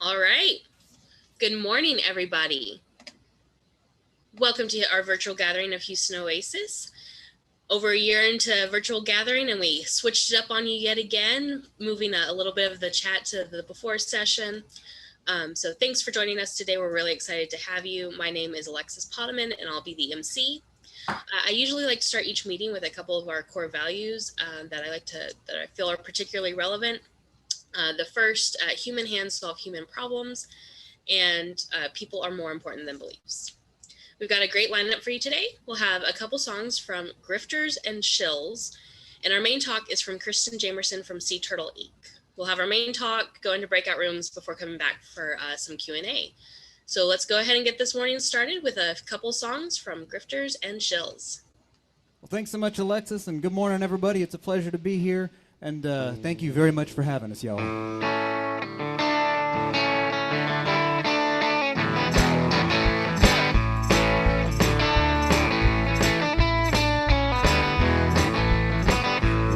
All right. Good morning, everybody. Welcome to our virtual gathering of Houston Oasis. Over a year into virtual gathering, and we switched it up on you yet again, moving a little bit of the chat to the before session. So thanks for joining us today. We're really excited to have you. My name is Alexis Potaman, and I'll be the MC. I usually like to start each meeting with a couple of our core values that I feel are particularly relevant. The first, human hands solve human problems, and people are more important than beliefs. We've got a great lineup for you today. We'll have a couple songs from Grifters and Shills, and our main talk is from Khrystyne Jamerson from Sea Turtle Inc. We'll have our main talk, go into breakout rooms before coming back for some Q&A. So let's go ahead and get this morning started with a couple songs from Grifters and Shills. Well, thanks so much, Alexis, and good morning, everybody. It's a pleasure to be here, and thank you very much for having us, y'all.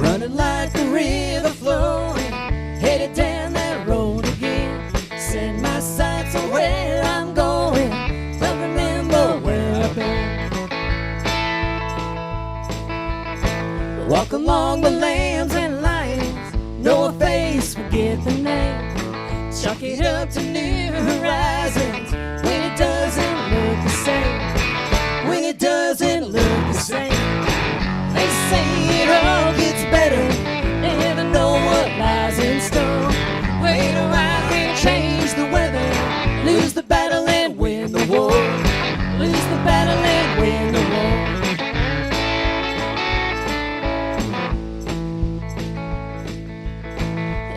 Running like the river flowing, headed down that road again. Set my sights on where I'm going, but remember where I've been. Walk along the lambs and lions, know a face, forget the name. Chalk it up to new horizons when it doesn't look the same. When it doesn't look the same. They say it all gets better, never know what lies in store. Wait around and change the weather, lose the battle and win the war. Lose the battle and win the war.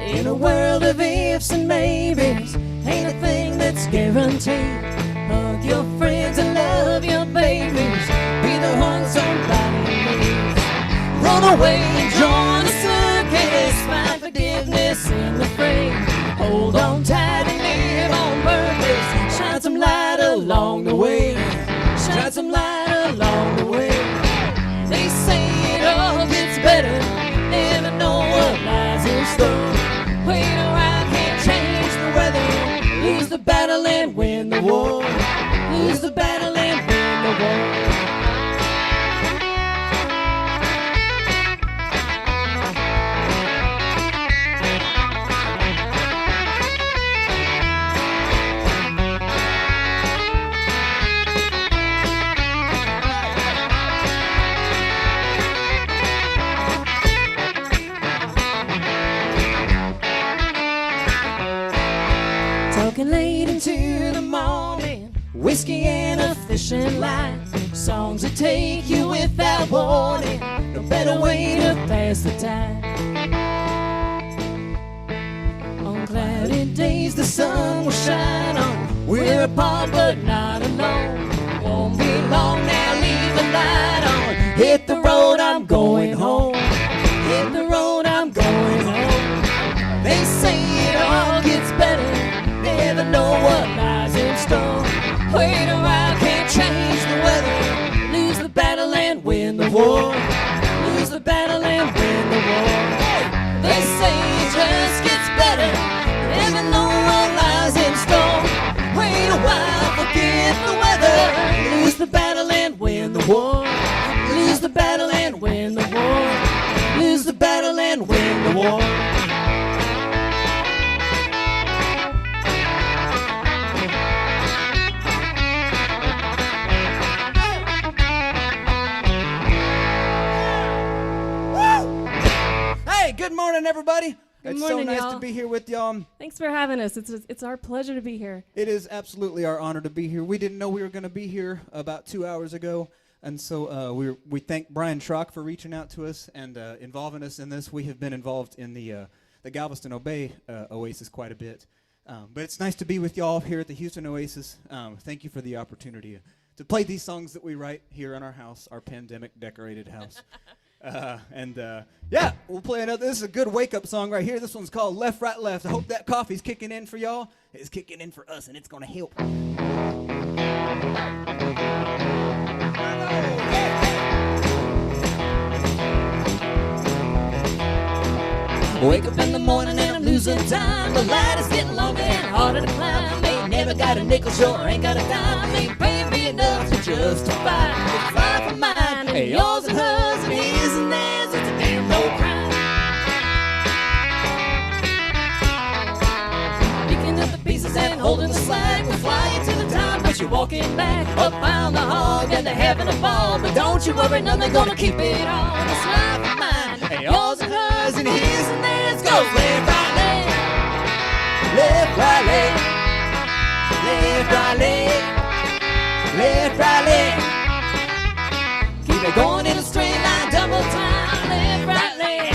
In a world of ifs and maybes, ain't a thing that's guaranteed. Hug your friends and love your babies, be the one somebody needs. Run away and join the circus, find forgiveness in the frame. Hold on tight and live on purpose, shine some light along the way. Shine some light along the way. They say it all gets better, never know what lies in store. Wait around, can't change the weather, lose the battle and win the war. Lose the battle and win the war. Talking late into the morning, whiskey and a fishing line. Songs that take you without warning, no better way to pass the time. On cloudy days the sun will shine on. We're apart but not alone. Won't be long now, leave the light on. Hit the road, I'm going home. Hit the road, I'm going home. They say it all gets better, never know what lies in store. Wait around, can't change the weather, lose the battle and win the war. Lose the battle and win the war. They say it just gets better, never know what lies in store. Wait a while, forget the weather, lose the battle and win the war. Lose the battle and win the war. Lose the battle and win the war. Good morning, everybody. Good It's morning, so nice y'all. to be here with y'all. Thanks for having us. It's our pleasure to be here. It is absolutely our honor to be here. We didn't know we were going to be here about 2 hours ago, and so we thank Brian Schrock for reaching out to us and involving us in this. We have been involved in the Galveston Bay Oasis quite a bit, but it's nice to be with y'all here at the Houston Oasis. Thank you for the opportunity to play these songs that we write here in our house, our pandemic-decorated house. Yeah, we'll play another. This is a good wake-up song right here. This one's called Left, Right, Left. I hope that coffee's kicking in for y'all. It's kicking in for us, and it's going to help. Wake up in the morning and I'm losing losing time. The ladder's getting longer and harder to climb. Ain't never got a nickel, sure ain't got a dime. Ain't paying me enough to justify this life of mine. Hey, yours and hers and his and theirs, it's a damn no crime. Picking up the pieces and holding the slack, we're flying to the top, but you're walking back up on the hog and they're having a ball. But don't you worry, nothing gonna keep it all. This life of mine, hey, yours and hers and his and theirs, goes left, right, left, left, right, left, left, right, left, left, right, left. Keep it going in a straight line, double time, left, right, left.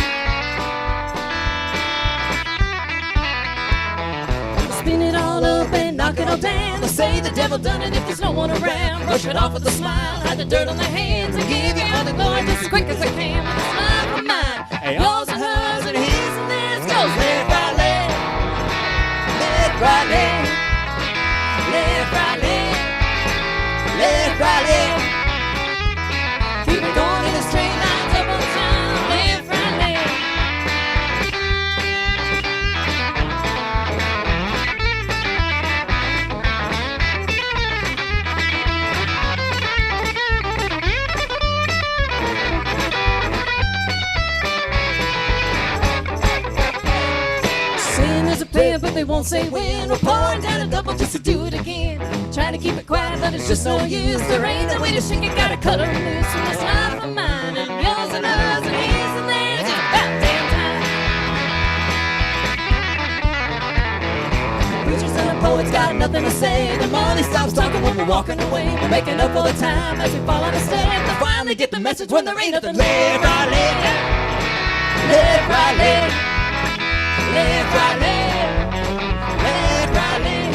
Spin it all up and knock it all down. They say the devil done it if there's no one around. Brush it off with a smile, hide the dirt on their hands, and give you all the glory just as quick as I can. With this life of mine, hey, yours and hers and his and theirs, goes left, right, left, left, right, left, left, right, left, left, right, left. Keep it going in a straight line, double time, left, right, left. Saying there's a plan, but they won't say when. We're pouring down a double just to do it again. Trying to keep it quiet, but it's just no use. There ain't no way to shake it, gotta cut her loose. From this life of mine, and yours and hers and his and theirs, it's about damn time. Preachers and the poets got nothing to say. The money stops talking when we're walking away. We're making up all the time as we fall on a step. They finally get the message when there ain't nothing left, right, left, left, right, left, left, right, left, left, right, left.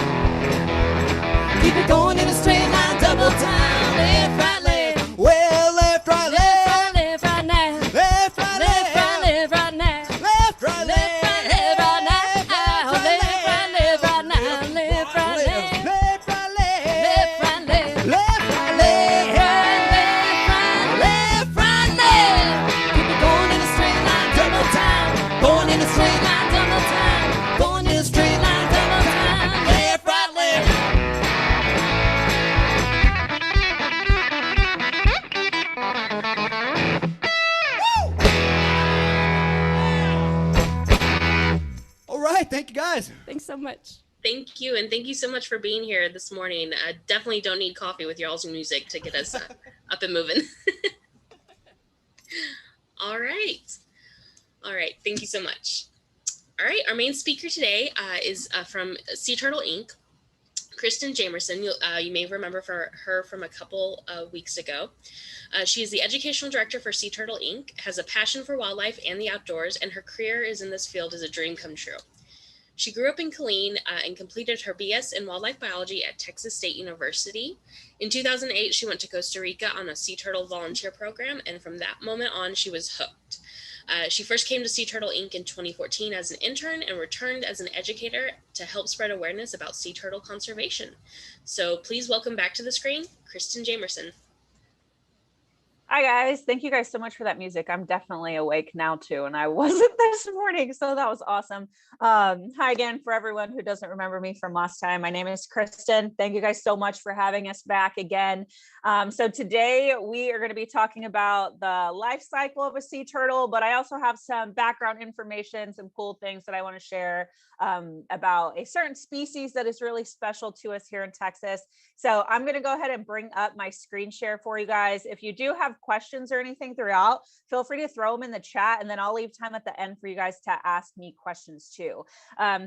Keep it going in a straight line, double time, left, right, left. Well, left, right, left, left, right, now. Left, right, left, left, right, now. Left, right, left, left, right, now. Left, right, left, right, now. Left, right, left, left, right, left, left, right, left, left, right, left, left, right, left. Keep it going in a straight line, double time. Going in a straight line, double time. Going in a straight line, double time. Left, right, left. All right, thank you guys. Thanks so much. Thank you, and thank you so much for being here this morning. Definitely don't need coffee with your awesome music to get us up and moving. All right. Thank you so much. All right, our main speaker today is from Sea Turtle Inc., Khrystyne Jamerson. You may remember her from a couple of weeks ago. She is the educational director for Sea Turtle Inc., has a passion for wildlife and the outdoors, and her career is in this field is a dream come true. She grew up in Killeen and completed her BS in wildlife biology at Texas State University. In 2008, she went to Costa Rica on a sea turtle volunteer program, and from that moment on, she was hooked. She first came to Sea Turtle Inc. in 2014 as an intern and returned as an educator to help spread awareness about sea turtle conservation. So please welcome back to the screen, Khrystyne Jamerson. Hi guys, thank you guys so much for that music. I'm definitely awake now too, and I wasn't this morning, so that was awesome. Hi again for everyone who doesn't remember me from last time. My name is Khrystyne. Thank you guys so much for having us back again. So today we are going to be talking about the life cycle of a sea turtle, but I also have some background information, some cool things that I want to share about a certain species that is really special to us here in Texas. So I'm going to go ahead and bring up my screen share for you guys. If you do have questions or anything throughout, feel free to throw them in the chat, and then I'll leave time at the end for you guys to ask me questions too.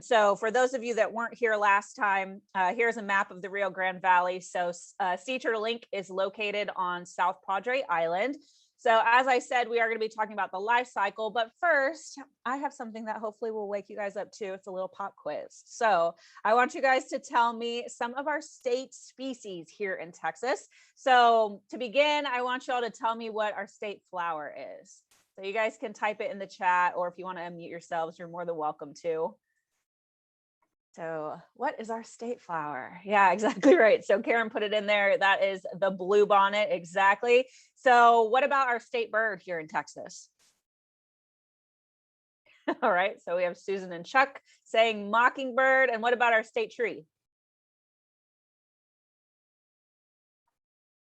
So for those of you that weren't here last time, here's a map of the Rio Grande Valley. So Sea Turtle Inc. is located on South Padre Island. So as I said, we are going to be talking about the life cycle, but first I have something that hopefully will wake you guys up too. It's a little pop quiz. So I want you guys to tell me some of our state species here in Texas. So to begin, I want y'all to tell me what our state flower is. So you guys can type it in the chat, or if you want to unmute yourselves, you're more than welcome to. So what is our state flower? Yeah, exactly right. So Karen put it in there. That is the bluebonnet. Exactly. So what about our state bird here in Texas? All right, so we have Susan and Chuck saying mockingbird. And what about our state tree?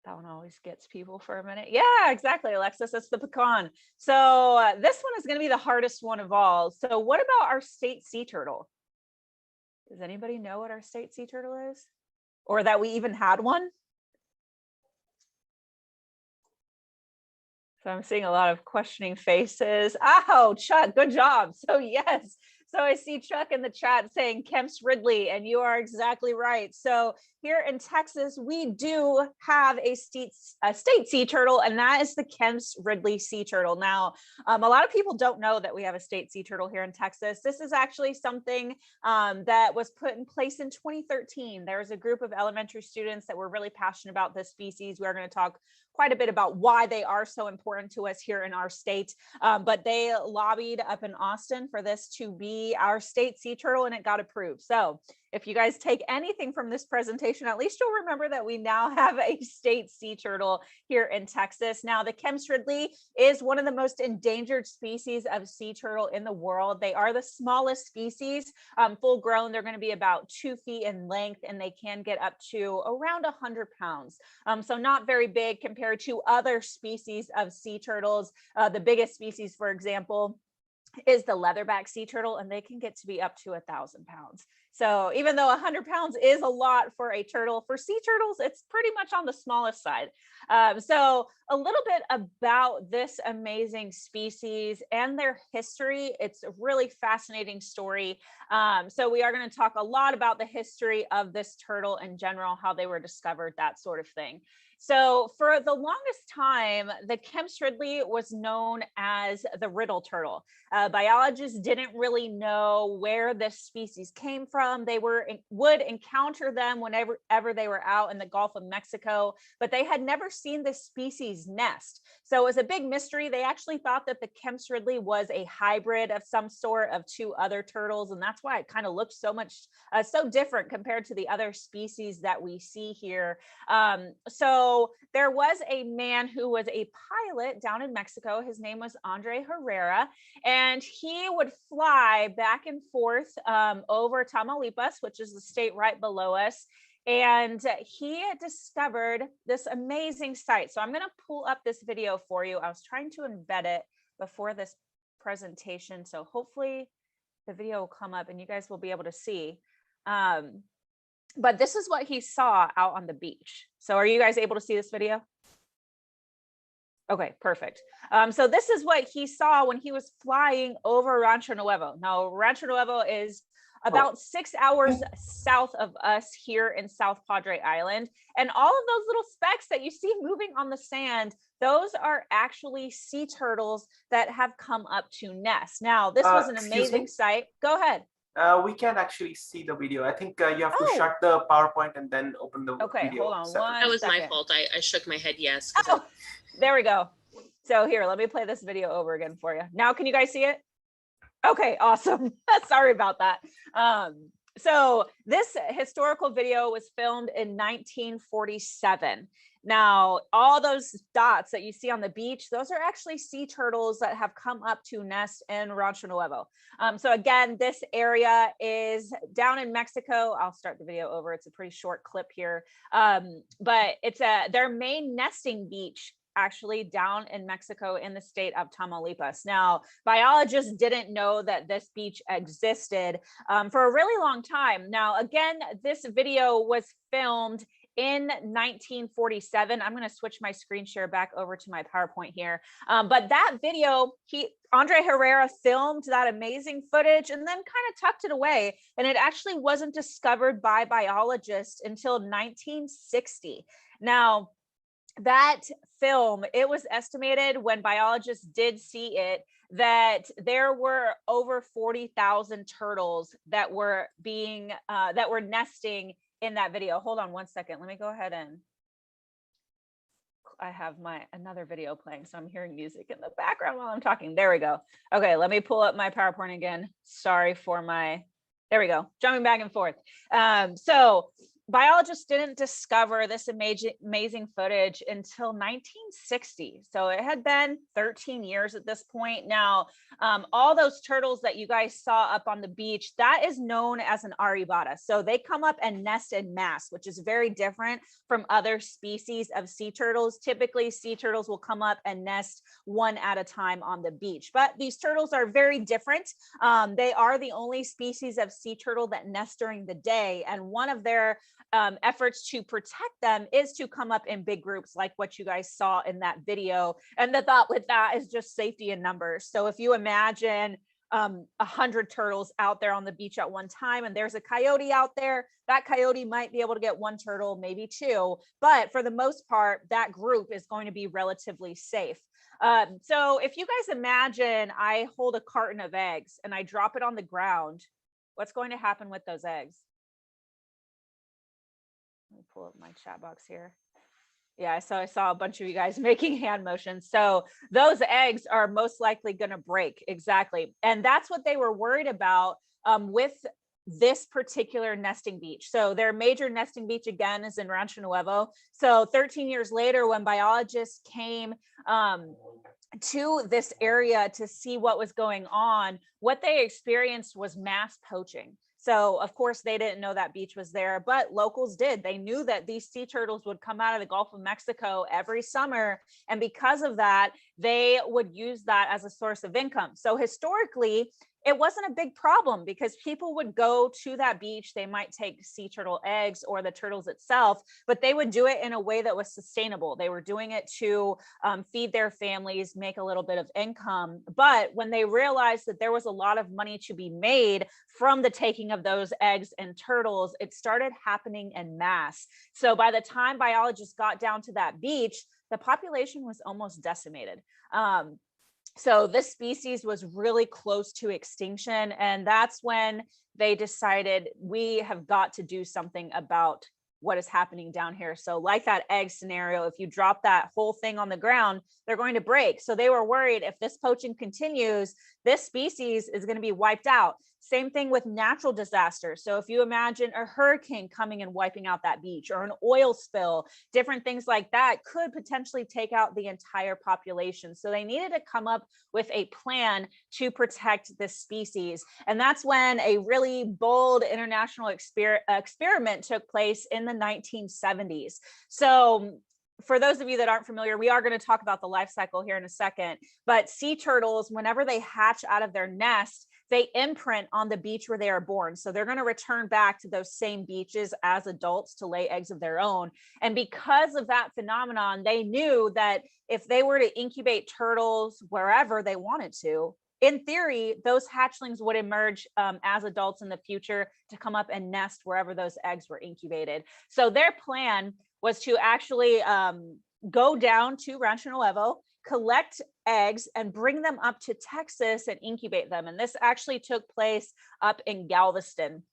That one always gets people for a minute. Yeah, exactly, Alexis. It's the pecan. So this one is going to be the hardest one of all. So what about our state sea turtle? Does anybody know what our state sea turtle is? Or that we even had one? So I'm seeing a lot of questioning faces. Oh, Chuck, good job. So yes. So I see Chuck in the chat saying Kemp's Ridley, and you are exactly right. So here in Texas, we do have a state sea turtle, and that is the Kemp's Ridley sea turtle. Now, a lot of people don't know that we have a state sea turtle here in Texas. This is actually something that was put in place in 2013. There was a group of elementary students that were really passionate about this species. We are going to talk quite a bit about why they are so important to us here in our state. But they lobbied up in Austin for this to be our state sea turtle, and it got approved. So if you guys take anything from this presentation, at least you'll remember that we now have a state sea turtle here in Texas. Now, the Kemp's Ridley is one of the most endangered species of sea turtle in the world. They are the smallest species. Full grown, they're going to be about 2 feet in length, and they can get up to around 100 pounds. So not very big compared to other species of sea turtles. The biggest species, for example, is the leatherback sea turtle, and they can get to be up to 1,000 pounds. So even though 100 pounds is a lot for a turtle, for sea turtles, it's pretty much on the smallest side. So a little bit about this amazing species and their history. It's a really fascinating story. So we are going to talk a lot about the history of this turtle in general, how they were discovered, that sort of thing. So for the longest time, the Kemp's Ridley was known as the Riddle Turtle. Biologists didn't really know where this species came from. They would encounter them whenever they were out in the Gulf of Mexico, but they had never seen this species nest. So it was a big mystery. They actually thought that the Kemp's Ridley was a hybrid of some sort of 2 other turtles, and that's why it kind of looked so different compared to the other species that we see here. So there was a man who was a pilot down in Mexico. His name was Andre Herrera, and he would fly back and forth over Tamaulipas, which is the state right below us. And he discovered this amazing site. So I'm going to pull up this video for you. I was trying to embed it before this presentation, so hopefully the video will come up and you guys will be able to see. But this is what he saw out on the beach. So are you guys able to see this video? Okay, perfect. So this is what he saw when he was flying over Rancho Nuevo. Now, Rancho Nuevo is about 6 hours south of us here in South Padre Island. And all of those little specks that you see moving on the sand, those are actually sea turtles that have come up to nest. Now, this was an amazing sight. Go ahead. We can't actually see the video. I think you have to shut the PowerPoint and then open the video. Okay, hold on one That was second. my fault. I shook my head yes. Oh, there we go. So here, let me play this video over again for you. Now, can you guys see it? Okay, awesome. Sorry about that. So this historical video was filmed in 1947. Now, all those dots that you see on the beach, those are actually sea turtles that have come up to nest in Rancho Nuevo. So again, this area is down in Mexico. I'll start the video over. It's a pretty short clip here. But it's their main nesting beach actually down in Mexico in the state of Tamaulipas. Now, biologists didn't know that this beach existed for a really long time. Now, again, this video was filmed in 1947. I'm going to switch my screen share back over to my PowerPoint here. But that video, Andre Herrera filmed that amazing footage and then kind of tucked it away. And it actually wasn't discovered by biologists until 1960. Now, that film, it was estimated when biologists did see it that there were over 40,000 turtles that were nesting in that video. Hold on one second. Let me go ahead and I have another video playing, so I'm hearing music in the background while I'm talking. There we go. Okay, let me pull up my PowerPoint again. Sorry for there we go, jumping back and forth. So biologists didn't discover this amazing footage until 1960. So it had been 13 years at this point. Now, all those turtles that you guys saw up on the beach, that is known as an aribata. So they come up and nest in mass, which is very different from other species of sea turtles. Typically, sea turtles will come up and nest one at a time on the beach. But these turtles are very different. They are the only species of sea turtle that nest during the day. And one of their efforts to protect them is to come up in big groups like what you guys saw in that video. And the thought with that is just safety in numbers. So if you imagine 100 turtles out there on the beach at one time, and there's a coyote out there, that coyote might be able to get one turtle, maybe two, but for the most part, that group is going to be relatively safe. So if you guys imagine I hold a carton of eggs and I drop it on the ground, what's going to happen with those eggs? Let me pull up my chat box here. Yeah, so I saw a bunch of you guys making hand motions. So those eggs are most likely going to break. Exactly. And that's what they were worried about with this particular nesting beach. So their major nesting beach, again, is in Rancho Nuevo. So 13 years later, when biologists came to this area to see what was going on, what they experienced was mass poaching. So of course they didn't know that beach was there, but locals did. They knew that these sea turtles would come out of the Gulf of Mexico every summer. And because of that, they would use that as a source of income. So historically, it wasn't a big problem because people would go to that beach. They might take sea turtle eggs or the turtles itself, but they would do it in a way that was sustainable. They were doing it to feed their families, make a little bit of income. But when they realized that there was a lot of money to be made from the taking of those eggs and turtles, it started happening en masse. So by the time biologists got down to that beach, the population was almost decimated. So this species was really close to extinction. And that's when they decided we have got to do something about what is happening down here. So like that egg scenario, if you drop that whole thing on the ground, they're going to break. So they were worried if this poaching continues, this species is going to be wiped out. Same thing with natural disasters. So if you imagine a hurricane coming and wiping out that beach, or an oil spill, different things like that could potentially take out the entire population. So they needed to come up with a plan to protect this species. And that's when a really bold international experiment took place in the 1970s. So for those of you that aren't familiar, we are going to talk about the life cycle here in a second, but sea turtles, whenever they hatch out of their nest, they imprint on the beach where they are born. So they're going to return back to those same beaches as adults to lay eggs of their own. And because of that phenomenon, they knew that if they were to incubate turtles wherever they wanted to, in theory, those hatchlings would emerge as adults in the future to come up and nest wherever those eggs were incubated. So their plan was to actually go down to Rancho Nuevo, collect eggs and bring them up to Texas and incubate them. And this actually took place up in Galveston.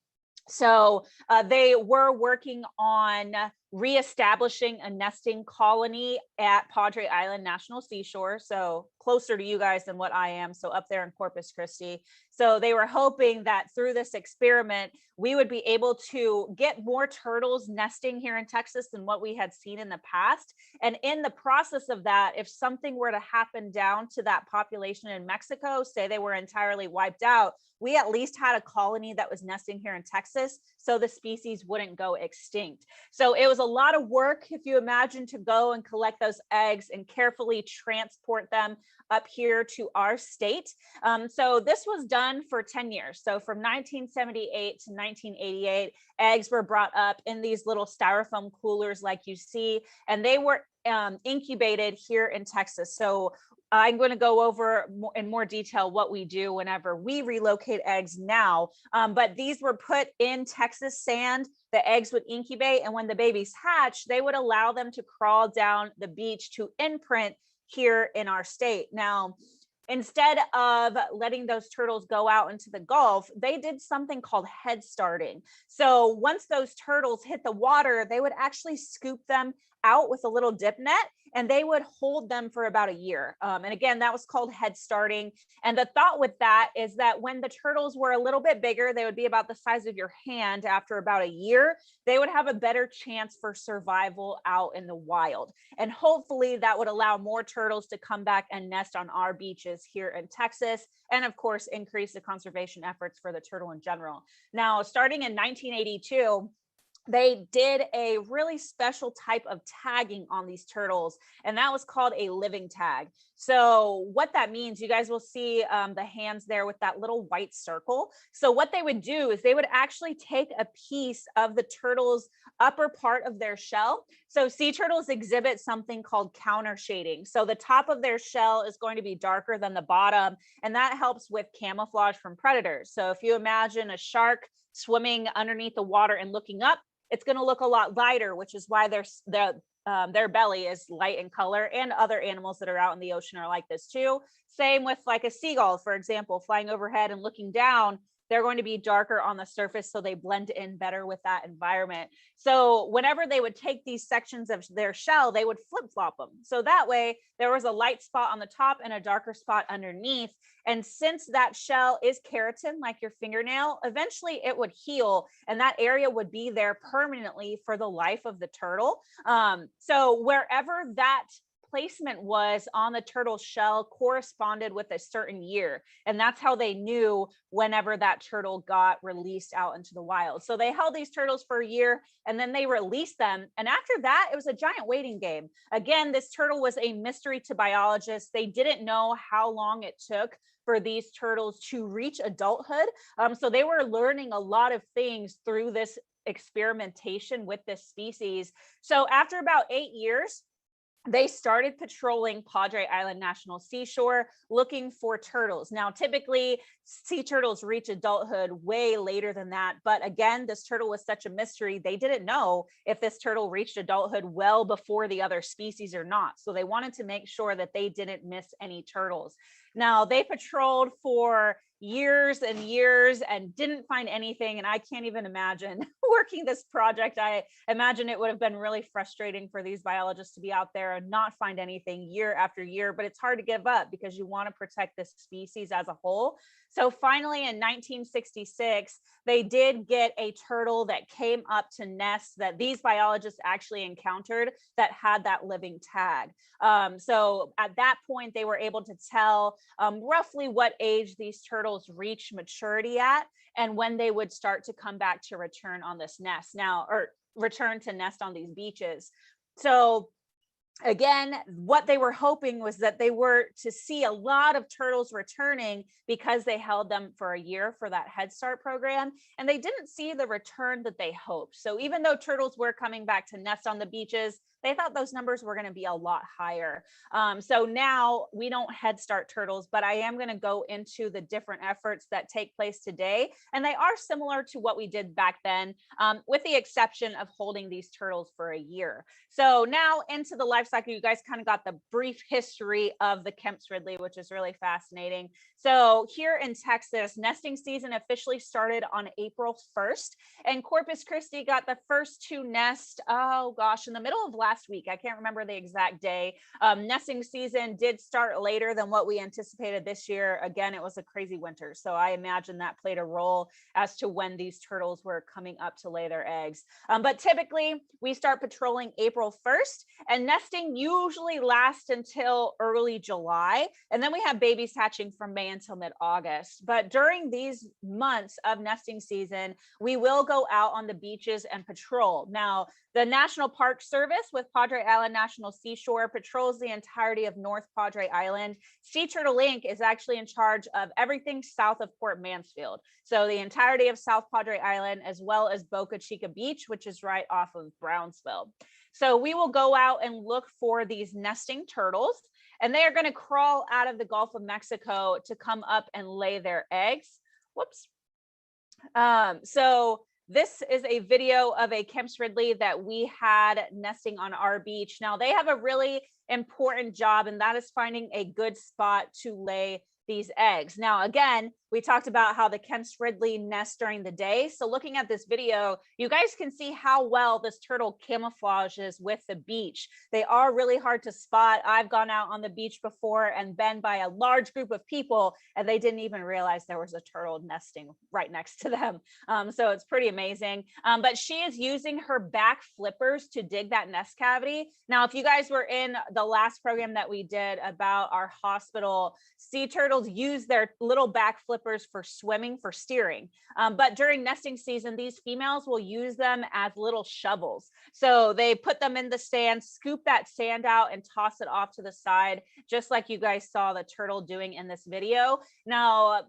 So they were working on reestablishing a nesting colony at Padre Island National Seashore, so closer to you guys than what I am, so up there in Corpus Christi. So they were hoping that through this experiment, we would be able to get more turtles nesting here in Texas than what we had seen in the past. And in the process of that, if something were to happen down to that population in Mexico, say they were entirely wiped out, we at least had a colony that was nesting here in Texas, so the species wouldn't go extinct. So it was a lot of work, if you imagine, to go and collect those eggs and carefully transport them up here to our state. So this was done for 10 years. So from 1978 to 1988, eggs were brought up in these little styrofoam coolers like you see, and they were incubated here in Texas. So I'm going to go over in more detail what we do whenever we relocate eggs now. But these were put in Texas sand. The eggs would incubate, and when the babies hatch, they would allow them to crawl down the beach to imprint here in our state. Now, instead of letting those turtles go out into the Gulf, they did something called head starting. So once those turtles hit the water, they would actually scoop them out with a little dip net, and they would hold them for about a year. And again, that was called head starting. And the thought with that is that when the turtles were a little bit bigger, they would be about the size of your hand after about a year, they would have a better chance for survival out in the wild. And hopefully that would allow more turtles to come back and nest on our beaches here in Texas, and of course, increase the conservation efforts for the turtle in general. Now, starting in 1982, they did a really special type of tagging on these turtles, and that was called a living tag. So what that means, you guys will see the hands there with that little white circle. So what they would do is they would actually take a piece of the turtle's upper part of their shell. So sea turtles exhibit something called counter shading. So the top of their shell is going to be darker than the bottom, and that helps with camouflage from predators. So if you imagine a shark swimming underneath the water and looking up, it's going to look a lot lighter, which is why their belly is light in color, and other animals that are out in the ocean are like this too. Same with like a seagull, for example, flying overhead and looking down, they're going to be darker on the surface, so they blend in better with that environment. So whenever they would take these sections of their shell, they would flip-flop them. So that way there was a light spot on the top and a darker spot underneath. And since that shell is keratin, like your fingernail, eventually it would heal, and that area would be there permanently for the life of the turtle. So wherever that placement was on the turtle shell corresponded with a certain year, and that's how they knew whenever that turtle got released out into the wild. So they held these turtles for a year, and then they released them, and after that it was a giant waiting game. Again, this turtle was a mystery to biologists. They didn't know how long it took for these turtles to reach adulthood, so they were learning a lot of things through this experimentation with this species. So after about 8 years, they started patrolling Padre Island National Seashore looking for turtles. Now, typically sea turtles reach adulthood way later than that. But again, this turtle was such a mystery. They didn't know if this turtle reached adulthood well before the other species or not. So they wanted to make sure that they didn't miss any turtles. Now, they patrolled for years and years and didn't find anything. And I can't even imagine working this project. I imagine it would have been really frustrating for these biologists to be out there and not find anything year after year, but it's hard to give up because you want to protect this species as a whole. So finally in 1966, they did get a turtle that came up to nest that these biologists actually encountered that had that living tag. So at that point, they were able to tell roughly what age these turtles reach maturity at and when they would start to come back to return on this nest now, or return to nest on these beaches. So again, what they were hoping was that they were to see a lot of turtles returning because they held them for a year for that Head Start program, and they didn't see the return that they hoped. So even though turtles were coming back to nest on the beaches, they thought those numbers were going to be a lot higher. So now we don't Head Start turtles, but I am going to go into the different efforts that take place today. And they are similar to what we did back then, with the exception of holding these turtles for a year. So now into the life cycle, you guys kind of got the brief history of the Kemp's Ridley, which is really fascinating. So here in Texas, nesting season officially started on April 1st, and Corpus Christi got the first 2 nests, oh gosh, in the middle of last week. I can't remember the exact day. Nesting season did start later than what we anticipated this year. Again, it was a crazy winter, so I imagine that played a role as to when these turtles were coming up to lay their eggs. But typically, we start patrolling April 1st, and nesting usually lasts until early July, and then we have babies hatching from May until mid-August. But during these months of nesting season, we will go out on the beaches and patrol. Now, the National Park Service with Padre Island National Seashore patrols the entirety of North Padre Island. Sea Turtle Inc. is actually in charge of everything south of Port Mansfield. So the entirety of South Padre Island, as well as Boca Chica Beach, which is right off of Brownsville. So we will go out and look for these nesting turtles, and they are going to crawl out of the Gulf of Mexico to come up and lay their eggs. Whoops. So this is a video of a Kemp's Ridley that we had nesting on our beach. Now, they have a really important job, and that is finding a good spot to lay these eggs. Now, again, we talked about how the Kemp's Ridley nests during the day. So looking at this video, you guys can see how well this turtle camouflages with the beach. They are really hard to spot. I've gone out on the beach before and been by a large group of people, and they didn't even realize there was a turtle nesting right next to them. So it's pretty amazing. But she is using her back flippers to dig that nest cavity. Now, if you guys were in the last program that we did about our hospital, sea turtles use their little back flippers for swimming, for steering. But during nesting season, these females will use them as little shovels. So they put them in the sand, scoop that sand out and toss it off to the side, just like you guys saw the turtle doing in this video. Now,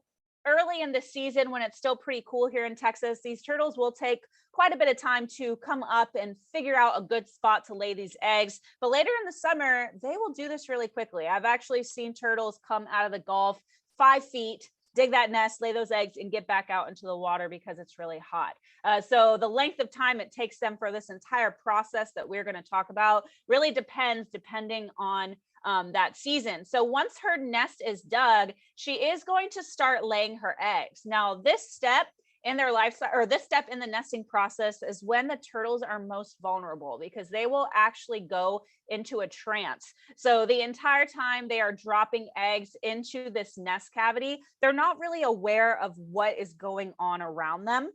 early in the season, when it's still pretty cool here in Texas, these turtles will take quite a bit of time to come up and figure out a good spot to lay these eggs. But later in the summer, they will do this really quickly. I've actually seen turtles come out of the Gulf 5 feet, dig that nest, lay those eggs, and get back out into the water because it's really hot. So the length of time it takes them for this entire process that we're going to talk about really depends depending on that season. So once her nest is dug, she is going to start laying her eggs. Now, this step in their life, or this step in the nesting process, is when the turtles are most vulnerable because they will actually go into a trance. So the entire time they are dropping eggs into this nest cavity, they're not really aware of what is going on around them.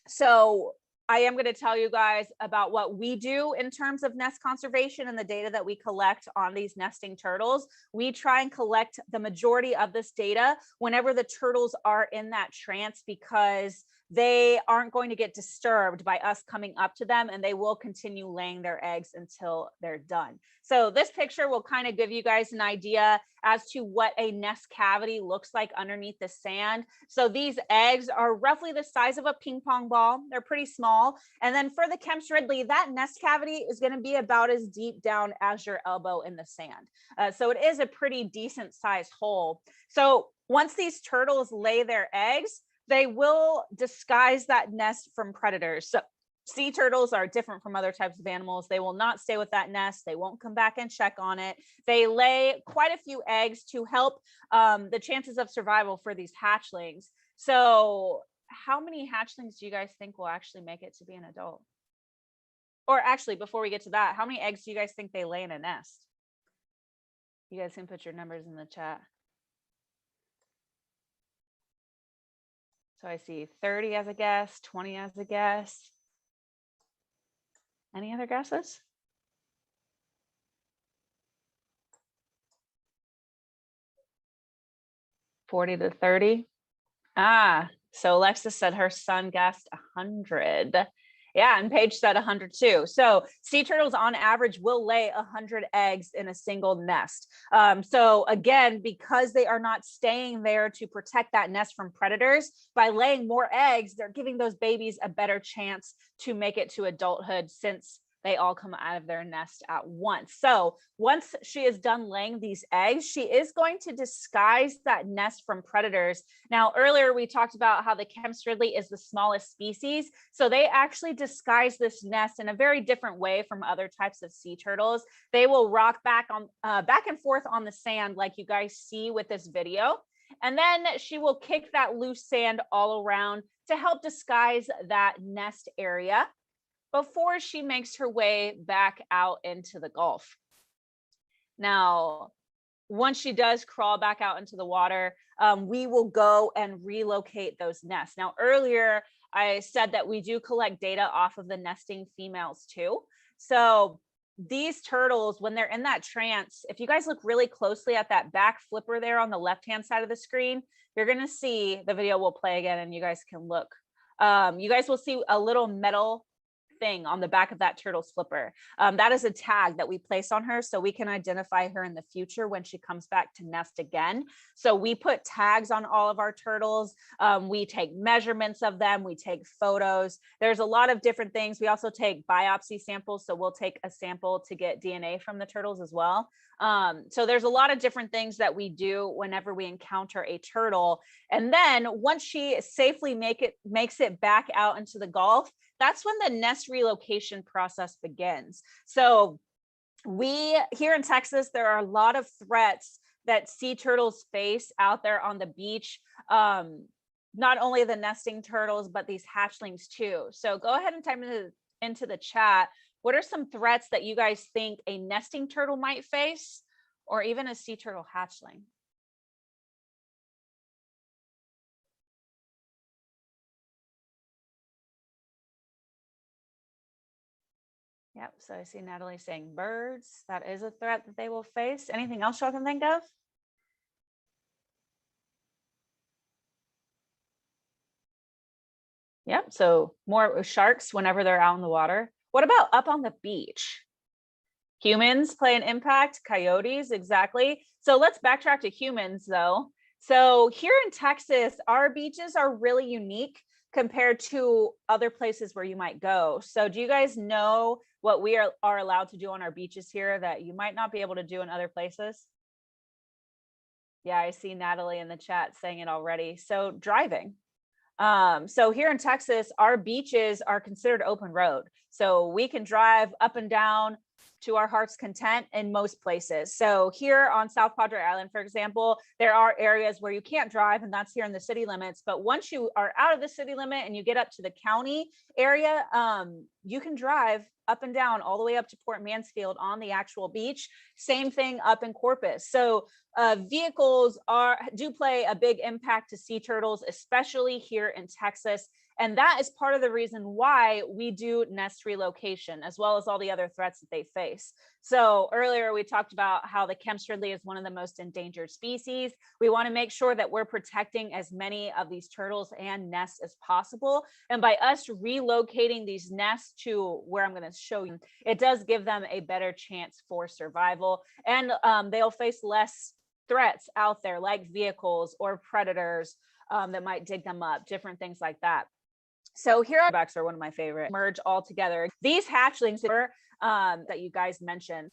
So I am going to tell you guys about what we do in terms of nest conservation and the data that we collect on these nesting turtles. We try and collect the majority of this data whenever the turtles are in that trance because they aren't going to get disturbed by us coming up to them, and they will continue laying their eggs until they're done. So this picture will kind of give you guys an idea as to what a nest cavity looks like underneath the sand. So these eggs are roughly the size of a ping pong ball. They're pretty small. And then for the Kemp's Ridley, that nest cavity is going to be about as deep down as your elbow in the sand. So it is a pretty decent sized hole. So once these turtles lay their eggs, they will disguise that nest from predators. So sea turtles are different from other types of animals. They will not stay with that nest. They won't come back and check on it. They lay quite a few eggs to help the chances of survival for these hatchlings. So how many hatchlings do you guys think will actually make it to be an adult? Or actually, before we get to that, how many eggs do you guys think they lay in a nest? You guys can put your numbers in the chat. So I see 30 as a guess, 20 as a guess. Any other guesses? $40 to $30. So Alexis said her son guessed 100. Yeah, and Paige said 100 too. So sea turtles on average will lay 100 eggs in a single nest. So again, because they are not staying there to protect that nest from predators, by laying more eggs, they're giving those babies a better chance to make it to adulthood since they all come out of their nest at once. So once she is done laying these eggs, she is going to disguise that nest from predators. Now, earlier we talked about how the Kemp's Ridley is the smallest species. So they actually disguise this nest in a very different way from other types of sea turtles. They will rock back and forth on the sand like you guys see with this video. And then she will kick that loose sand all around to help disguise that nest area before she makes her way back out into the Gulf. Now, once she does crawl back out into the water, we will go and relocate those nests. Now, earlier I said that we do collect data off of the nesting females too. So these turtles, when they're in that trance, if you guys look really closely at that back flipper there on the left-hand side of the screen, you're gonna see, the video will play again and you guys can look. You guys will see a little metal thing on the back of that turtle's flipper. That is a tag that we place on her so we can identify her in the future when she comes back to nest again. So we put tags on all of our turtles. We take measurements of them. We take photos. There's a lot of different things. We also take biopsy samples. So we'll take a sample to get DNA from the turtles as well. So there's a lot of different things that we do whenever we encounter a turtle. And then once she safely makes it back out into the Gulf, that's when the nest relocation process begins. So here in Texas, there are a lot of threats that sea turtles face out there on the beach. Not only the nesting turtles, but these hatchlings too. So go ahead and type into the chat. What are some threats that you guys think a nesting turtle might face, or even a sea turtle hatchling? Yep, so I see Natalie saying birds. That is a threat that they will face. Anything else y'all can think of? Yep, so more sharks whenever they're out in the water. What about up on the beach? Humans play an impact, coyotes, exactly. So let's backtrack to humans though. So here in Texas, our beaches are really unique compared to other places where you might go. So do you guys know what we are allowed to do on our beaches here that you might not be able to do in other places? Yeah, I see Natalie in the chat saying it already. So driving. So here in Texas, our beaches are considered open road. So we can drive up and down to our heart's content in most places. So here on South Padre Island, for example, there are areas where you can't drive, and that's here in the city limits. But once you are out of the city limit and you get up to the county area, you can drive up and down all the way up to Port Mansfield on the actual beach. Same thing up in Corpus. So vehicles do play a big impact to sea turtles, especially here in Texas. And that is part of the reason why we do nest relocation, as well as all the other threats that they face. So earlier we talked about how the Kemp's Ridley is one of the most endangered species. We want to make sure that we're protecting as many of these turtles and nests as possible. And by us relocating these nests to where I'm going to show you, it does give them a better chance for survival. And they'll face less threats out there, like vehicles or predators that might dig them up, different things like that. So here are one of my favorite, merge all together. These hatchlings that you guys mentioned,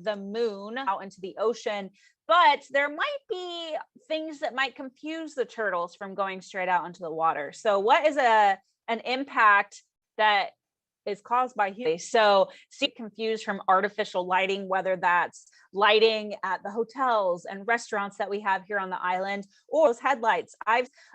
the moon out into the ocean, but there might be things that might confuse the turtles from going straight out into the water. So what is an impact that is caused by humans? So see confused from artificial lighting, whether that's lighting at the hotels and restaurants that we have here on the island, or those headlights.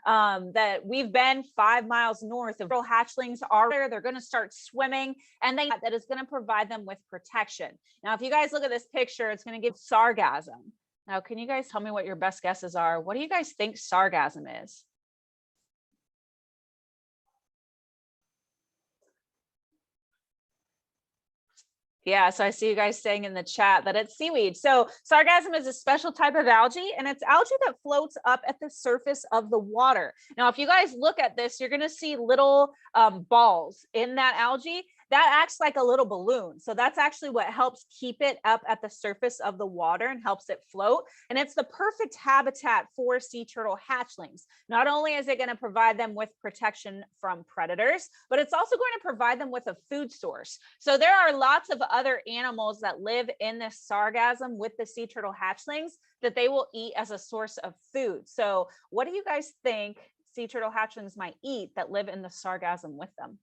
That we've been 5 miles north of hatchlings are there. They're going to start swimming, and that is going to provide them with protection. Now, if you guys look at this picture, it's going to give sargassum. Now, can you guys tell me what your best guesses are? What do you guys think sargassum is? Yeah, so I see you guys saying in the chat that it's seaweed. So sargassum is a special type of algae, and it's algae that floats up at the surface of the water. Now, if you guys look at this, you're going to see little balls in that algae. That acts like a little balloon. So that's actually what helps keep it up at the surface of the water and helps it float. And it's the perfect habitat for sea turtle hatchlings. Not only is it going to provide them with protection from predators, but it's also going to provide them with a food source. So there are lots of other animals that live in this sargassum with the sea turtle hatchlings that they will eat as a source of food. So what do you guys think sea turtle hatchlings might eat that live in the sargassum with them?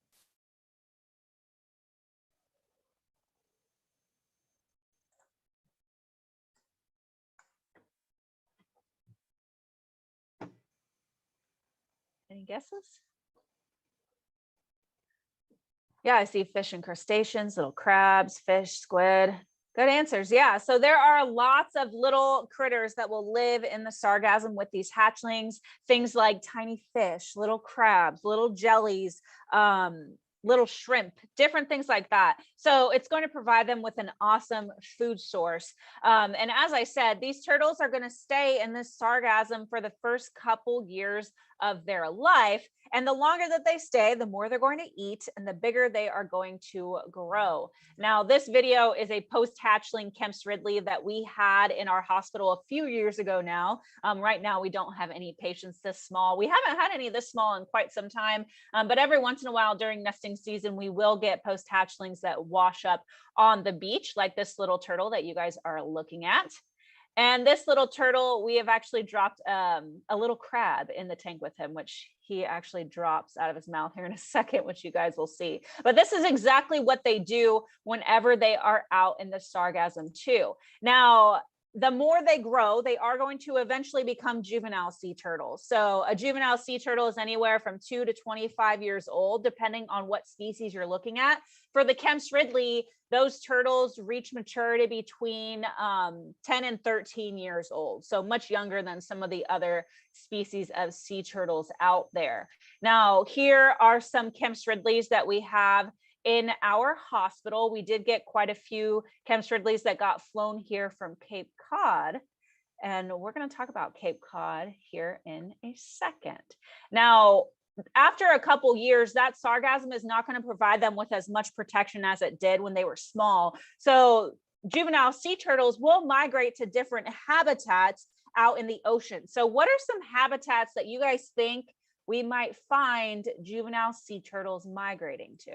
Any guesses? Yeah, I see fish and crustaceans, little crabs, fish, squid. Good answers. Yeah. So there are lots of little critters that will live in the sargassum with these hatchlings, things like tiny fish, little crabs, little jellies, little shrimp, different things like that. So it's going to provide them with an awesome food source. And as I said, these turtles are going to stay in this sargassum for the first couple years of their life. And the longer that they stay, the more they're going to eat and the bigger they are going to grow. Now, this video is a post-hatchling Kemp's Ridley that we had in our hospital a few years ago now. Right now, we don't have any patients this small. We haven't had any this small in quite some time, but every once in a while during nesting season, we will get post-hatchlings that wash up on the beach, like this little turtle that you guys are looking at. And this little turtle, we have actually dropped a little crab in the tank with him, which he actually drops out of his mouth here in a second, which you guys will see. But this is exactly what they do whenever they are out in the sargassum too. Now, the more they grow, they are going to eventually become juvenile sea turtles. So a juvenile sea turtle is anywhere from 2 to 25 years old, depending on what species you're looking at. For the Kemp's Ridley, those turtles reach maturity between 10 and 13 years old. So much younger than some of the other species of sea turtles out there. Now, here are some Kemp's Ridleys that we have in our hospital. We did get quite a few Kemp's Ridleys that got flown here from Cape Cod. And we're going to talk about Cape Cod here in a second. Now, after a couple years, that sargassum is not going to provide them with as much protection as it did when they were small. So juvenile sea turtles will migrate to different habitats out in the ocean. So what are some habitats that you guys think we might find juvenile sea turtles migrating to?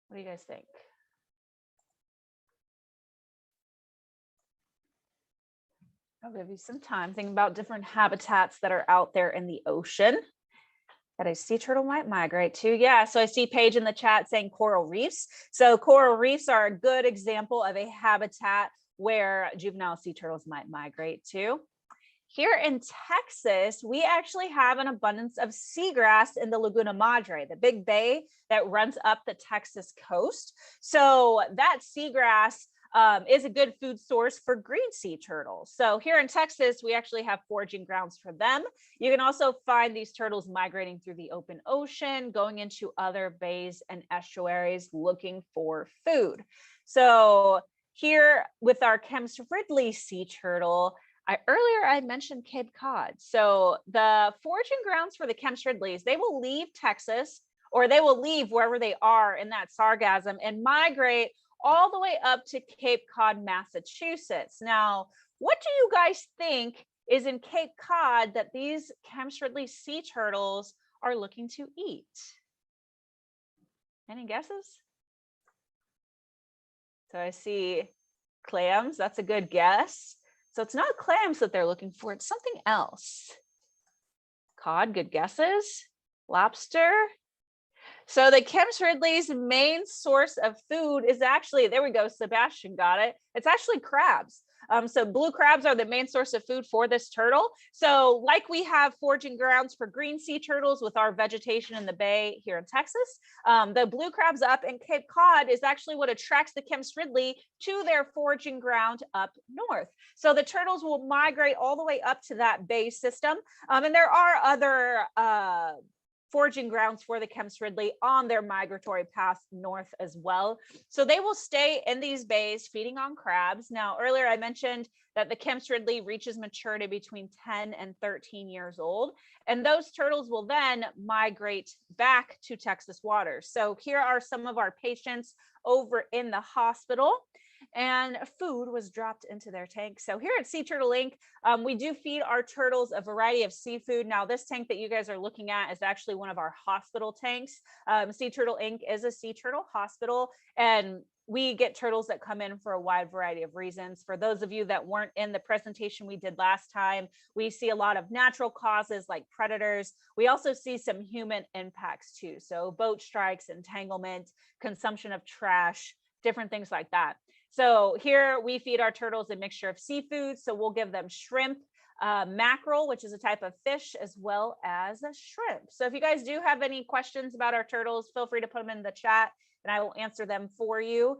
What do you guys think? I'll give you some time thinking about different habitats that are out there in the ocean that a sea turtle might migrate to. Yeah, so I see Paige in the chat saying coral reefs. So coral reefs are a good example of a habitat where juvenile sea turtles might migrate to. Here in Texas, we actually have an abundance of seagrass in the Laguna Madre, the big bay that runs up the Texas coast. So that seagrass is a good food source for green sea turtles. So here in Texas, we actually have foraging grounds for them. You can also find these turtles migrating through the open ocean, going into other bays and estuaries looking for food. So here with our Kemp's Ridley sea turtle, earlier I mentioned Cape Cod. So the foraging grounds for the Kemp's Ridleys, they will leave Texas, or they will leave wherever they are in that sargassum and migrate all the way up to Cape Cod, Massachusetts. Now, what do you guys think is in Cape Cod that these Kemp's Ridley sea turtles are looking to eat? Any guesses? So I see clams, that's a good guess. So it's not clams that they're looking for, it's something else. Cod, good guesses. Lobster. So the Kemp's Ridley's main source of food is actually, there we go, Sebastian got it. It's actually crabs. So blue crabs are the main source of food for this turtle. So like we have foraging grounds for green sea turtles with our vegetation in the bay here in Texas, the blue crabs up in Cape Cod is actually what attracts the Kemp's Ridley to their foraging ground up north. So the turtles will migrate all the way up to that bay system. And there are other foraging grounds for the Kemp's Ridley on their migratory path north as well. So they will stay in these bays feeding on crabs. Now, earlier I mentioned that the Kemp's Ridley reaches maturity between 10 and 13 years old, and those turtles will then migrate back to Texas waters. So here are some of our patients over in the hospital, and food was dropped into their tank. So here at Sea Turtle Inc., we do feed our turtles a variety of seafood. Now, this tank that you guys are looking at is actually one of our hospital tanks. Sea Turtle Inc. is a sea turtle hospital, and we get turtles that come in for a wide variety of reasons. For those of you that weren't in the presentation we did last time, we see a lot of natural causes like predators. We also see some human impacts too. So boat strikes, entanglement, consumption of trash, different things like that. So here we feed our turtles a mixture of seafood. So we'll give them shrimp, mackerel, which is a type of fish, as well as a shrimp. So if you guys do have any questions about our turtles, feel free to put them in the chat and I will answer them for you.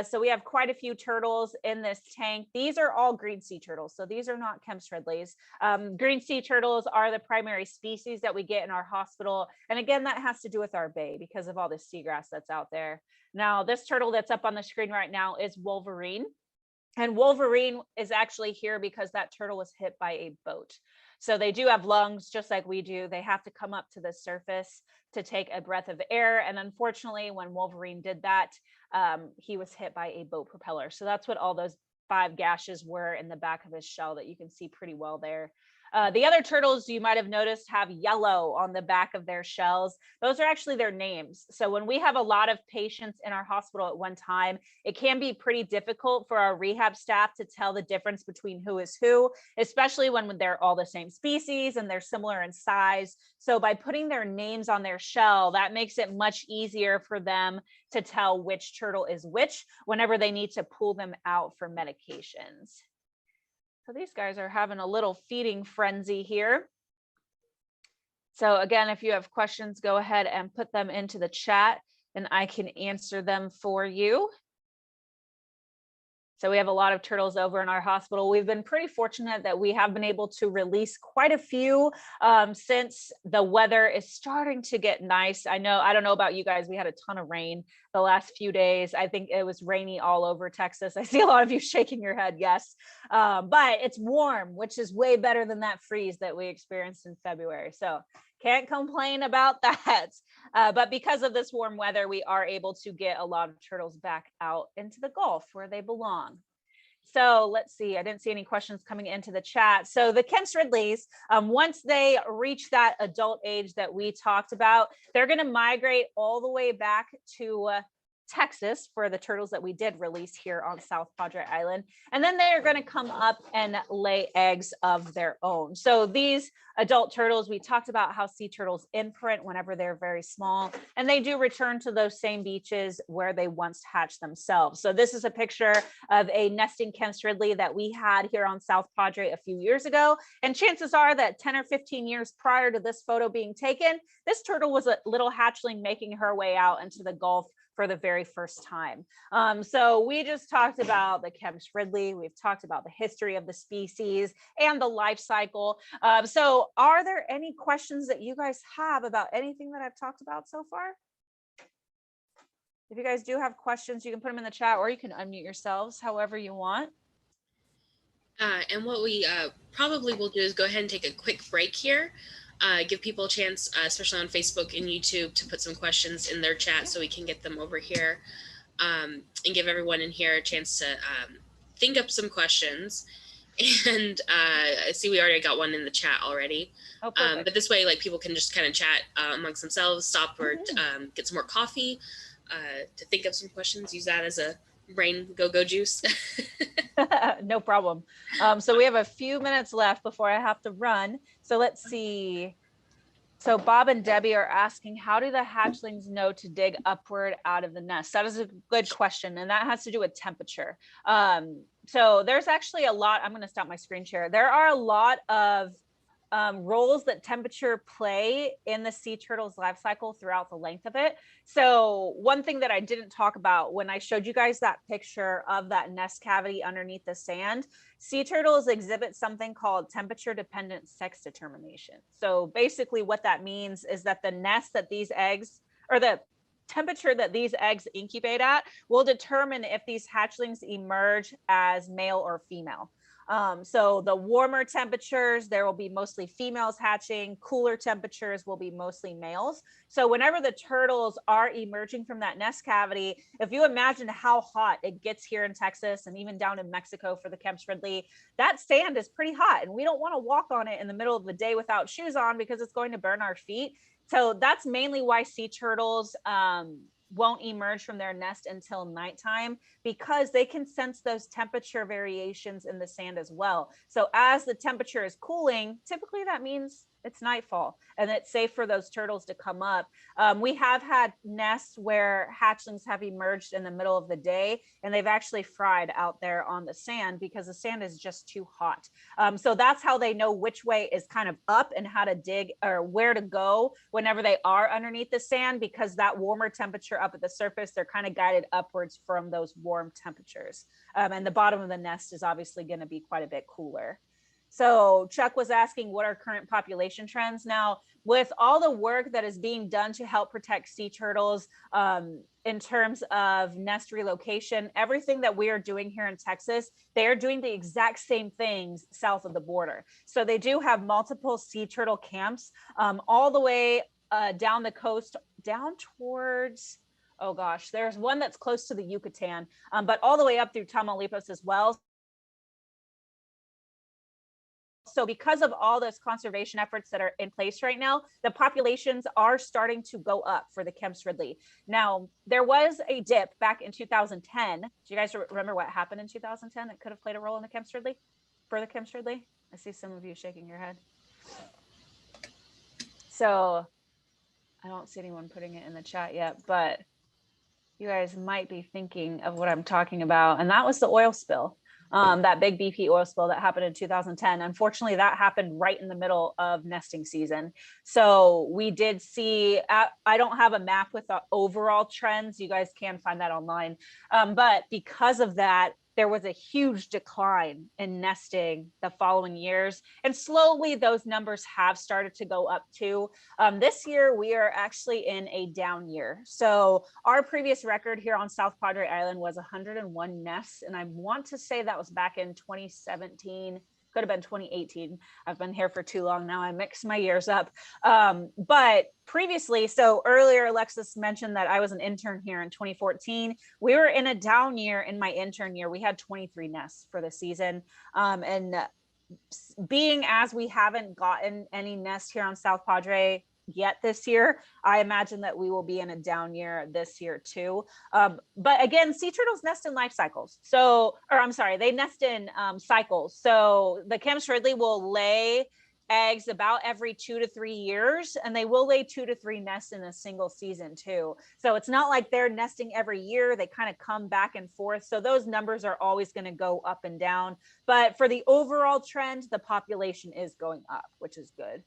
So we have quite a few turtles in this tank. These are all green sea turtles. So these are not Kemp's Ridleys. Green sea turtles are the primary species that we get in our hospital. And again, that has to do with our bay because of all the seagrass that's out there. Now, this turtle that's up on the screen right now is Wolverine. And Wolverine is actually here because that turtle was hit by a boat. So they do have lungs just like we do. They have to come up to the surface to take a breath of air. And unfortunately, when Wolverine did that, he was hit by a boat propeller. So that's what all those 5 gashes were in the back of his shell that you can see pretty well there. The other turtles you might have noticed have yellow on the back of their shells. Those are actually their names. So when we have a lot of patients in our hospital at one time, it can be pretty difficult for our rehab staff to tell the difference between who is who, especially when they're all the same species and they're similar in size. So by putting their names on their shell, that makes it much easier for them to tell which turtle is which whenever they need to pull them out for medications. So these guys are having a little feeding frenzy here. So again, if you have questions, go ahead and put them into the chat and I can answer them for you. So we have a lot of turtles over in our hospital. We've been pretty fortunate that we have been able to release quite a few since the weather is starting to get nice. I don't know about you guys. We had a ton of rain the last few days. I think it was rainy all over Texas. I see a lot of you shaking your head. Yes. But it's warm, which is way better than that freeze that we experienced in February. So can't complain about that. But because of this warm weather, we are able to get a lot of turtles back out into the Gulf where they belong. So let's see, I didn't see any questions coming into the chat. So the Kemp's Ridleys, once they reach that adult age that we talked about, they're going to migrate all the way back to Texas for the turtles that we did release here on South Padre Island. And then they're going to come up and lay eggs of their own. So these adult turtles, we talked about how sea turtles imprint whenever they're very small, and they do return to those same beaches where they once hatched themselves. So this is a picture of a nesting Kemp's Ridley that we had here on South Padre a few years ago. And chances are that 10 or 15 years prior to this photo being taken, this turtle was a little hatchling making her way out into the Gulf for the very first time. So we just talked about the Kemp's Ridley. We've talked about the history of the species and the life cycle. So are there any questions that you guys have about anything that I've talked about so far? If you guys do have questions, you can put them in the chat or you can unmute yourselves however you want. And what we probably will do is go ahead and take a quick break here. Give people a chance, especially on Facebook and YouTube, to put some questions in their chat so we can get them over here, and give everyone in here a chance to think up some questions. And I see we already got one in the chat already. Oh, but this way, like, people can just kind of chat amongst themselves, stop or get some more coffee to think of some questions. Use that as a brain go juice. No problem. So we have a few minutes left before I have to run. So let's see. So Bob and Debbie are asking, how do the hatchlings know to dig upward out of the nest? That is a good question. And that has to do with temperature. So there's actually a lot, I'm going to stop my screen share. There are a lot of roles that temperature play in the sea turtle's life cycle throughout the length of it. So one thing that I didn't talk about when I showed you guys that picture of that nest cavity underneath the sand, sea turtles exhibit something called temperature dependent sex determination. So basically what that means is that the nest that these eggs, or the temperature that these eggs incubate at, will determine if these hatchlings emerge as male or female. So the warmer temperatures, there will be mostly females hatching. Cooler temperatures will be mostly males. So whenever the turtles are emerging from that nest cavity, if you imagine how hot it gets here in Texas and even down in Mexico for the Kemp's Ridley, that sand is pretty hot and we don't want to walk on it in the middle of the day without shoes on because it's going to burn our feet. So that's mainly why sea turtles won't emerge from their nest until nighttime, because they can sense those temperature variations in the sand as well. So as the temperature is cooling, typically that means it's nightfall and it's safe for those turtles to come up. We have had nests where hatchlings have emerged in the middle of the day and they've actually fried out there on the sand because the sand is just too hot. So that's how they know which way is kind of up and how to dig or where to go whenever they are underneath the sand, because that warmer temperature up at the surface, they're kind of guided upwards from those warm temperatures. And the bottom of the nest is obviously going to be quite a bit cooler. So Chuck was asking, what are current population trends? Now, with all the work that is being done to help protect sea turtles in terms of nest relocation, everything that we are doing here in Texas, they are doing the exact same things south of the border. So they do have multiple sea turtle camps all the way down the coast, down towards, oh gosh, there's one that's close to the Yucatan, but all the way up through Tamaulipas as well. So because of all those conservation efforts that are in place right now, the populations are starting to go up for the Kemp's Ridley. Now, there was a dip back in 2010. Do you guys remember what happened in 2010 that could have played a role in the Kemp's Ridley, for the Kemp's Ridley? I see some of you shaking your head. So I don't see anyone putting it in the chat yet, but you guys might be thinking of what I'm talking about. And that was the oil spill. that big BP oil spill that happened in 2010. Unfortunately, that happened right in the middle of nesting season. So we did see, I don't have a map with the overall trends. You guys can find that online. But because of that, there was a huge decline in nesting the following years. And slowly those numbers have started to go up too. This year, we are actually in a down year. So our previous record here on South Padre Island was 101 nests. And I want to say that was back in 2017. Could have been 2018. I've been here for too long now. I mixed my years up. But previously, so earlier Alexis mentioned that I was an intern here in 2014. We were in a down year in my intern year. We had 23 nests for the season. And being as we haven't gotten any nests here on South Padre yet this year, I imagine that we will be in a down year this year too. But again, sea turtles nest in life cycles. So, or I'm sorry, they nest in cycles. So the Kemp's Ridley will lay eggs about every 2 to 3 years, and they will lay 2 to 3 nests in a single season too. So it's not like they're nesting every year. They kind of come back and forth. So those numbers are always going to go up and down. But for the overall trend, the population is going up, which is good.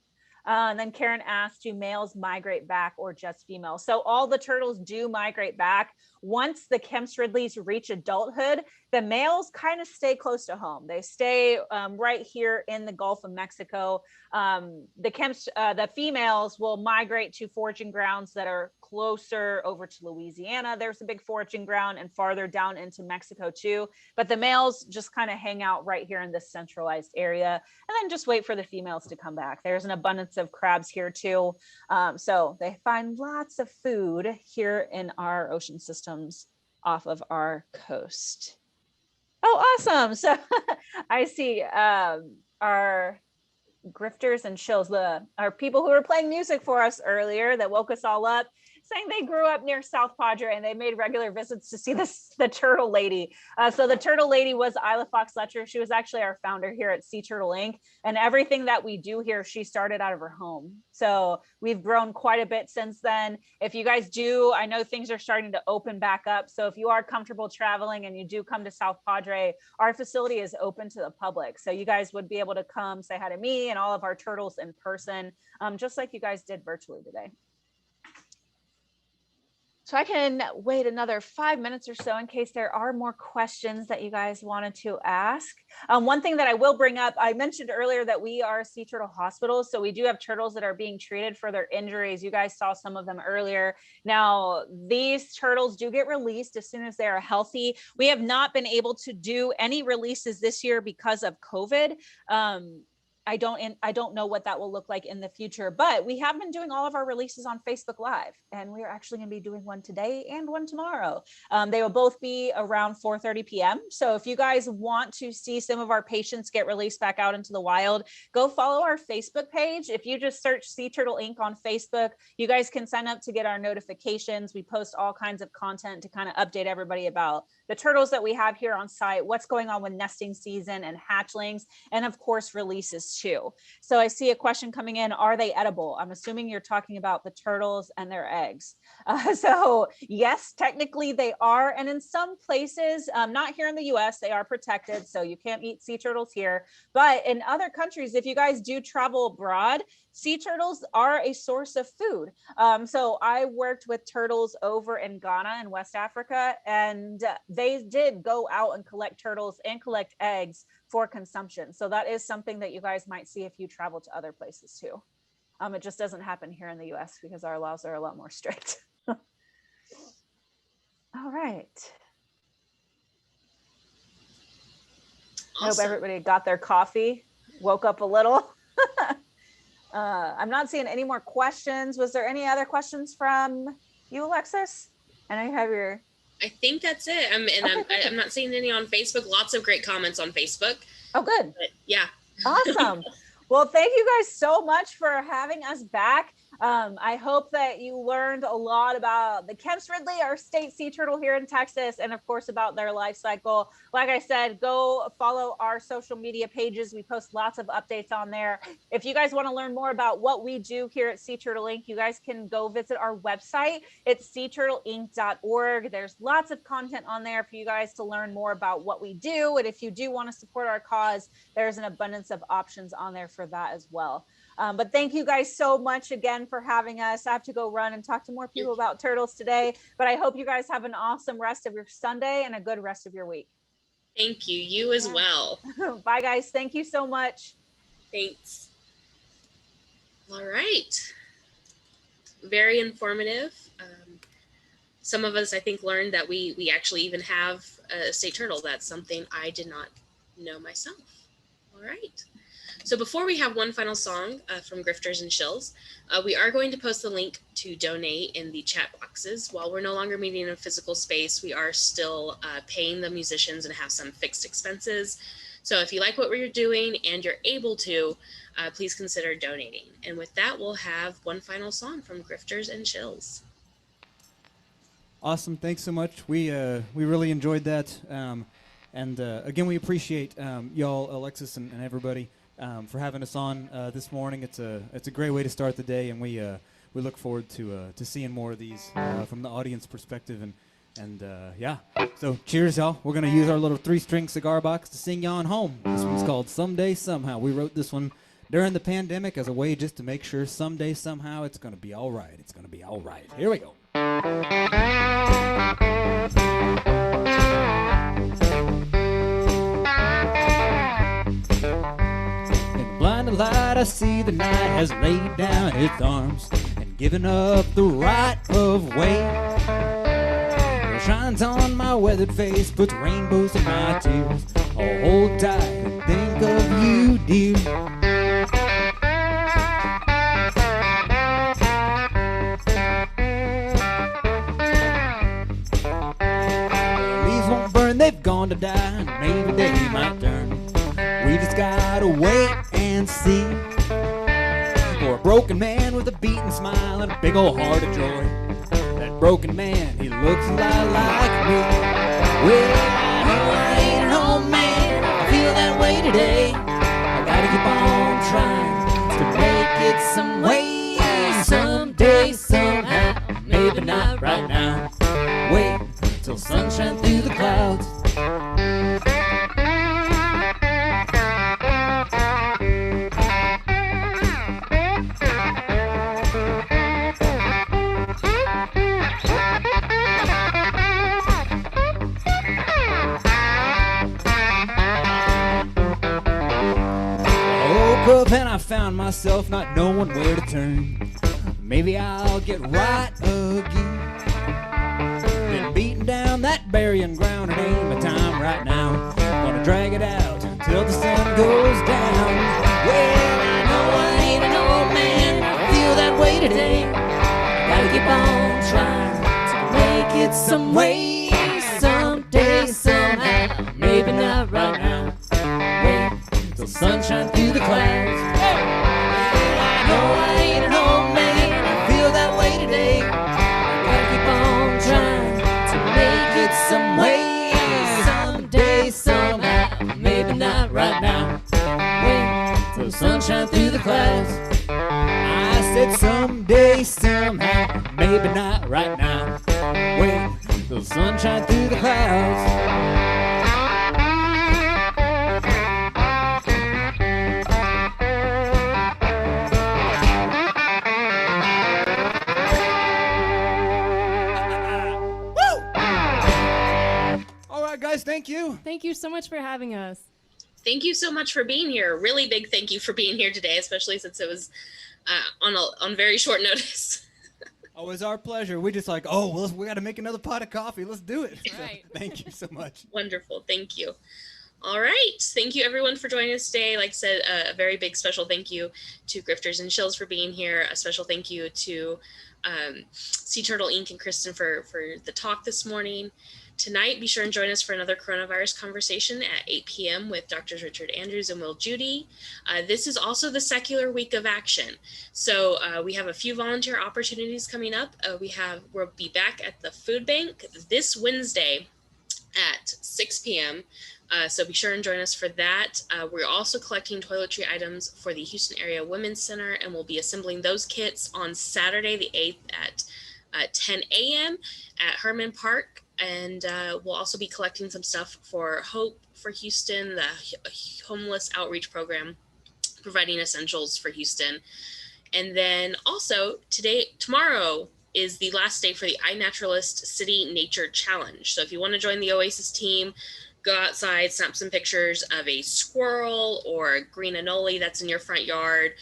And then Karen asked, do males migrate back or just females? So all the turtles do migrate back. Once the Kemp's Ridleys reach adulthood, the males kind of stay close to home. They stay right here in the Gulf of Mexico. The females will migrate to foraging grounds that are closer over to Louisiana. There's a big foraging ground, and farther down into Mexico too. But the males just kind of hang out right here in this centralized area, and then just wait for the females to come back. There's an abundance of crabs here too. So they find lots of food here in our ocean systems off of our coast. Oh, awesome. So I see our Grifters and Shills, our people who were playing music for us earlier that woke us all up, saying they grew up near South Padre and they made regular visits to see the turtle lady. So the turtle lady was Isla Fox Letcher. She was actually our founder here at Sea Turtle Inc. And everything that we do here, she started out of her home. So we've grown quite a bit since then. If you guys do, I know things are starting to open back up. So if you are comfortable traveling and you do come to South Padre, our facility is open to the public. So you guys would be able to come say hi to me and all of our turtles in person, just like you guys did virtually today. So I can wait another 5 minutes or so in case there are more questions that you guys wanted to ask. One thing that I will bring up, I mentioned earlier that we are sea turtle hospitals. So we do have turtles that are being treated for their injuries. You guys saw some of them earlier. Now, these turtles do get released as soon as they are healthy. We have not been able to do any releases this year because of COVID. I don't know what that will look like in the future, but we have been doing all of our releases on Facebook Live, and we are actually going to be doing one today and one tomorrow. They will both be around 4:30 p.m. So if you guys want to see some of our patients get released back out into the wild, go follow our Facebook page. If you just search Sea Turtle Inc. on Facebook, you guys can sign up to get our notifications. We post all kinds of content to kind of update everybody about the turtles that we have here on site, what's going on with nesting season and hatchlings, and of course releases too. So I see a question coming in, are they edible? I'm assuming you're talking about the turtles and their eggs. So yes, technically they are, and in some places, not here in the US, they are protected, so you can't eat sea turtles here, but in other countries, if you guys do travel abroad, sea turtles are a source of food. So I worked with turtles over in Ghana and West Africa, and they did go out and collect turtles and collect eggs for consumption. So that is something that you guys might see if you travel to other places too. It just doesn't happen here in the US because our laws are a lot more strict. All right. Awesome. I hope everybody got their coffee, woke up a little. I'm not seeing any more questions. Was there any other questions from you, Alexis? I know you have your... I think that's it. I'm not seeing any on Facebook. Lots of great comments on Facebook. Oh, good. But yeah. Awesome. Well, thank you guys so much for having us back. I hope that you learned a lot about the Kemp's Ridley, our state sea turtle here in Texas, and of course about their life cycle. Like I said, go follow our social media pages. We post lots of updates on there. If you guys want to learn more about what we do here at Sea Turtle Inc., you guys can go visit our website. It's seaturtleinc.org. There's lots of content on there for you guys to learn more about what we do. And if you do want to support our cause, there's an abundance of options on there for that as well. But thank you guys so much again for having us. I have to go run and talk to more people about turtles today, but I hope you guys have an awesome rest of your Sunday and a good rest of your week. Thank you. You as well. Bye, guys. Thank you so much. Thanks. All right. Very informative. Some of us, I think, learned that we actually even have a state turtle. That's something I did not know myself. All right. So before we have one final song from Grifters and Shills, we are going to post the link to donate in the chat boxes. While we're no longer meeting in a physical space, we are still paying the musicians and have some fixed expenses. So if you like what we're doing and you're able to, please consider donating. And with that, we'll have one final song from Grifters and Shills. Awesome. Thanks so much. We really enjoyed that. And again, we appreciate y'all, Alexis and everybody, for having us on this morning. It's a great way to start the day, and we look forward to seeing more of these from the audience perspective. And yeah, so cheers, y'all. We're gonna use our little 3-string cigar box to sing you on home. This one's called "Someday Somehow." We wrote this one during the pandemic as a way just to make sure someday somehow it's gonna be all right. It's gonna be all right. Here we go. Blinded light, I see the night has laid down its arms and given up the right of way. It shines on my weathered face, puts rainbows in my tears. I'll hold tight and think of you, dear. Leaves won't burn, they've gone to die, and maybe they might turn. We just gotta wait and see. For a broken man with a beaten smile and a big old heart of joy. That broken man, he looks a lot like me. Well, I know I ain't an old man, I feel that way today. I gotta keep on trying to make it some way. Someday, somehow, maybe not right now. Wait till sunshine through the clouds. Up and I found myself not knowing where to turn. Maybe I'll get right again. Been beating down that burying ground, it ain't my time right now. Gonna drag it out until the sun goes down. Well, I know I ain't an old man, I feel that way today. Gotta keep on trying to make it some way. Someday, somehow, maybe not right now. Wait till sunshine through the clouds. I know I ain't an old man, I feel that way today. Gotta keep on trying to make it some way. Someday, somehow, maybe not right now. Wait till sunshine through the clouds. I said someday, somehow, maybe not right now. Wait till sunshine through the clouds. Guys, thank you. Thank you so much for having us. Thank you so much for being here. Really big thank you for being here today, especially since it was on very short notice. Oh, it was our pleasure. We just like, we got to make another pot of coffee. Let's do it. Right. So, thank you so much. Wonderful. Thank you. All right. Thank you, everyone, for joining us today. Like I said, a very big special thank you to Grifters and Shills for being here. A special thank you to Sea Turtle Inc. and Khrystyne for the talk this morning. Tonight, be sure and join us for another coronavirus conversation at 8 p.m. with Drs. Richard Andrews and Will Judy. This is also the secular week of action. So we have a few volunteer opportunities coming up. We'll be back at the food bank this Wednesday at 6 p.m. So be sure and join us for that. We're also collecting toiletry items for the Houston Area Women's Center, and we'll be assembling those kits on Saturday the 8th at 10 a.m. at Herman Park. And we'll also be collecting some stuff for Hope for Houston, the homeless outreach program, providing essentials for Houston. And then also tomorrow is the last day for the iNaturalist City Nature Challenge. So if you want to join the Oasis team, go outside, snap some pictures of a squirrel or a green anole that's in your front yard.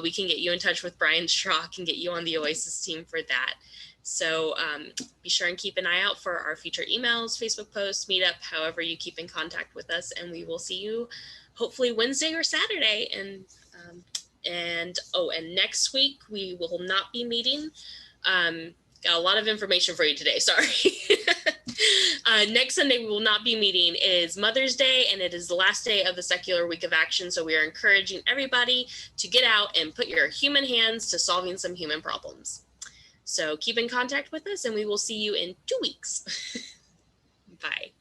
We can get you in touch with Brian Schrock and get you on the Oasis team for that. So be sure and keep an eye out for our future emails, Facebook posts, meetup, however you keep in contact with us. And we will see you hopefully Wednesday or Saturday. And next week we will not be meeting. Got a lot of information for you today, sorry. Next Sunday we will not be meeting. It is Mother's Day and it is the last day of the secular week of action. So we are encouraging everybody to get out and put your human hands to solving some human problems. So keep in contact with us and we will see you in 2 weeks. Bye.